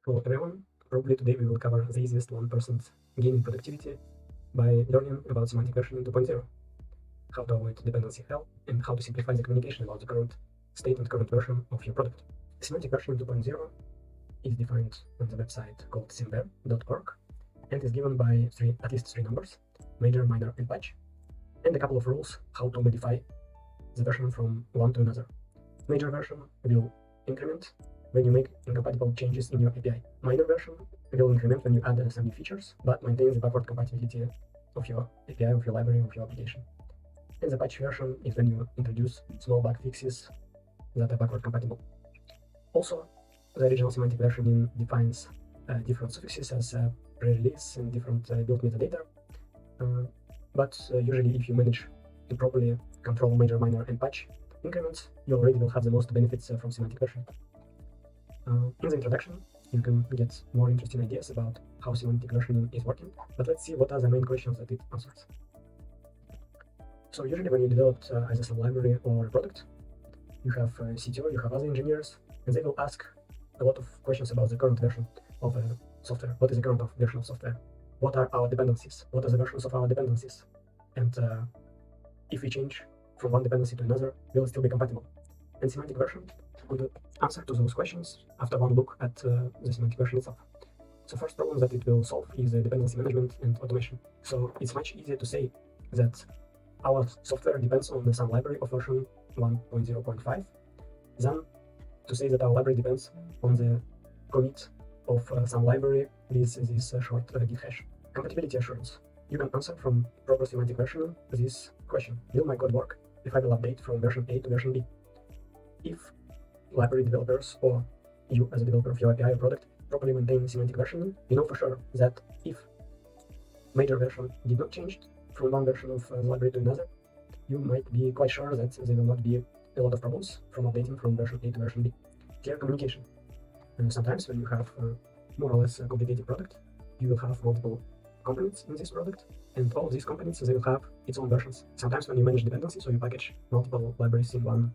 Hello everyone, probably today we will cover the easiest 1% gain in productivity by learning about semantic versioning 2.0, how to avoid dependency hell, and how to simplify the communication about the current state and current version of your product. Semantic versioning 2.0 is defined on the website called SemVer.org and is given by at least three numbers: major, minor, and patch, and a couple of rules how to modify the version from one to another. Major version will increment when you make incompatible changes in your API. Minor version will increment when you add some new features, but maintain the backward compatibility of your API, of your library, of your application. And the patch version is when you introduce small bug fixes that are backward compatible. Also, the original semantic versioning defines different suffixes as pre-release and different build metadata. But usually, if you manage to properly control major, minor, and patch increments, you already will have the most benefits from semantic versioning. In the introduction, you can get more interesting ideas about how semantic versioning is working, but let's see what are the main questions that it answers. So usually when you develop either some library or a product, you have CTO, you have other engineers, and they will ask a lot of questions about the current version of software. What is the current version of software? What are our dependencies? What are the versions of our dependencies? And if we change from one dependency to another, will it still be compatible? And semantic version would answer to those questions after one look at the semantic version itself. So first problem that it will solve is dependency management and automation. So it's much easier to say that our software depends on some library of version 1.0.5 than to say that our library depends on the commit of some library with this short git hash. Compatibility assurance. You can answer from proper semantic versioning this question: will my code work if I will update from version A to version B? If library developers or you as a developer of your API or product properly maintain semantic versioning, you know for sure that if major version did not change from one version of the library to another, you might be quite sure that there will not be a lot of problems from updating from version A to version B. Clear communication. Sometimes when you have more or less a complicated product, you will have multiple components in this product, and all of these components, they will have its own versions. Sometimes when you manage dependencies or you package multiple libraries in one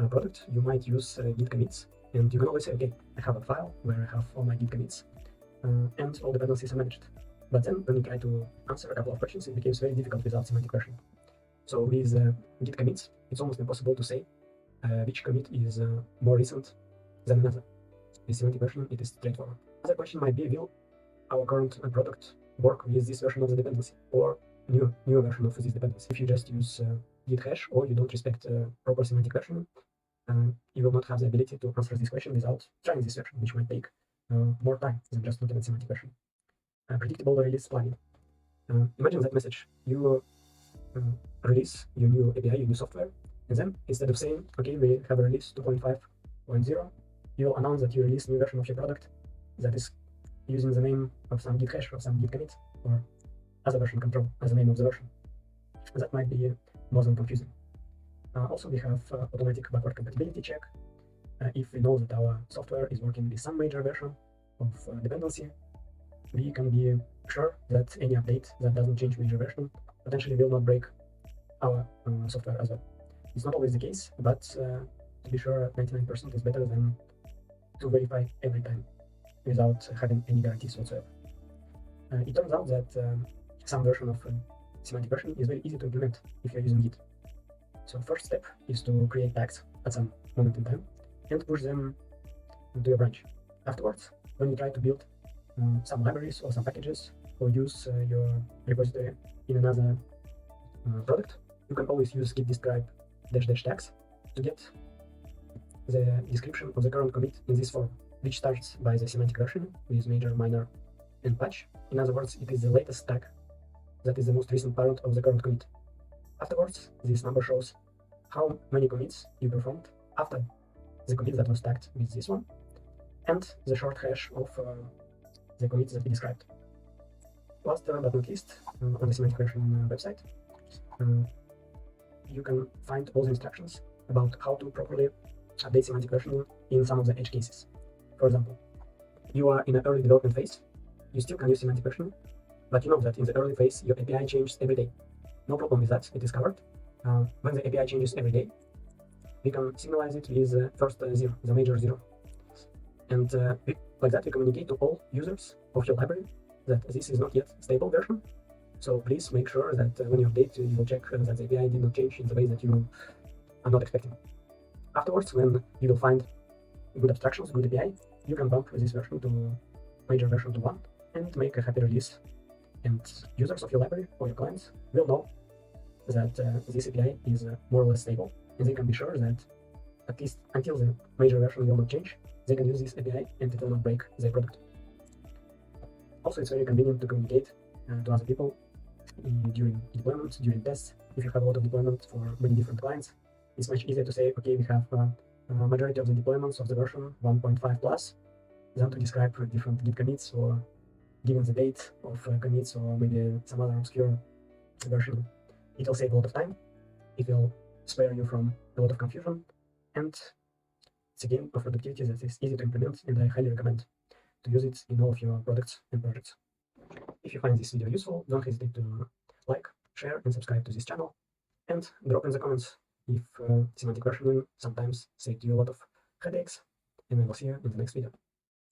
product, you might use git commits, and you can always say, okay, I have a file where I have all my git commits and all dependencies are managed. But then when you try to answer a couple of questions, it becomes very difficult without semantic versioning. So with git commits, it's almost impossible to say which commit is more recent than another. With semantic versioning, it is straightforward. Another question might be, will our current product work with this version of the dependency or new version of this dependency? If you just use git hash or you don't respect proper semantic versioning, you will not have the ability to answer this question without trying this version, which might take more time than just looking at semantic version. Predictable release planning. Imagine that message: you release your new API, your new software, and then instead of saying, okay, we have a release 2.5.0, you will announce that you release a new version of your product that is using the name of some git hash or some git commit or other version control as the name of the version. That might be more than confusing. Also, we have automatic backward compatibility check. If we know that our software is working with some major version of dependency, we can be sure that any update that doesn't change major version potentially will not break our software as well. It's not always the case, but to be sure, 99% is better than to verify every time without having any guarantees whatsoever. It turns out that some version of semantic versioning is very easy to implement if you're using Git. So first step is to create tags at some moment in time and push them into your branch. Afterwards, when you try to build some libraries or some packages or use your repository in another product, you can always use git describe -- tags to get the description of the current commit in this form, which starts by the semantic version with major, minor, and patch. In other words, it is the latest tag that is the most recent parent of the current commit. Afterwards, this number shows how many commits you performed after the commit that was tagged with this one, and the short hash of the commits that we described. Last but not least, on the semantic version website, you can find all the instructions about how to properly update semantic versioning in some of the edge cases. For example, you are in an early development phase, you still can use semantic versioning, but you know that in the early phase your API changes every day. No problem with that, it is covered. When the API changes every day, we can signalize it with the first zero, the major zero. And Like that, we communicate to all users of your library that this is not yet stable version. So please make sure that when you update, you will check that the API did not change in the way that you are not expecting. Afterwards, when you will find good abstractions, good API, you can bump this version to major version to 1 and make a happy release. And users of your library or your clients will know that this API is more or less stable, and they can be sure that at least until the major version will not change, they can use this API and it will not break their product. Also, it's very convenient to communicate to other people during deployment, during tests. If you have a lot of deployment for many different clients, it's much easier to say, okay, we have a majority of the deployments of the version 1.5 plus, than to describe different Git commits or given the date of commits or maybe some other obscure version. It will save a lot of time, it will spare you from a lot of confusion, and it's a gain of productivity that is easy to implement, and I highly recommend to use it in all of your products and projects. If you find this video useful, don't hesitate to like, share, and subscribe to this channel, and drop in the comments if semantic versioning sometimes saved you a lot of headaches, and I will see you in the next video.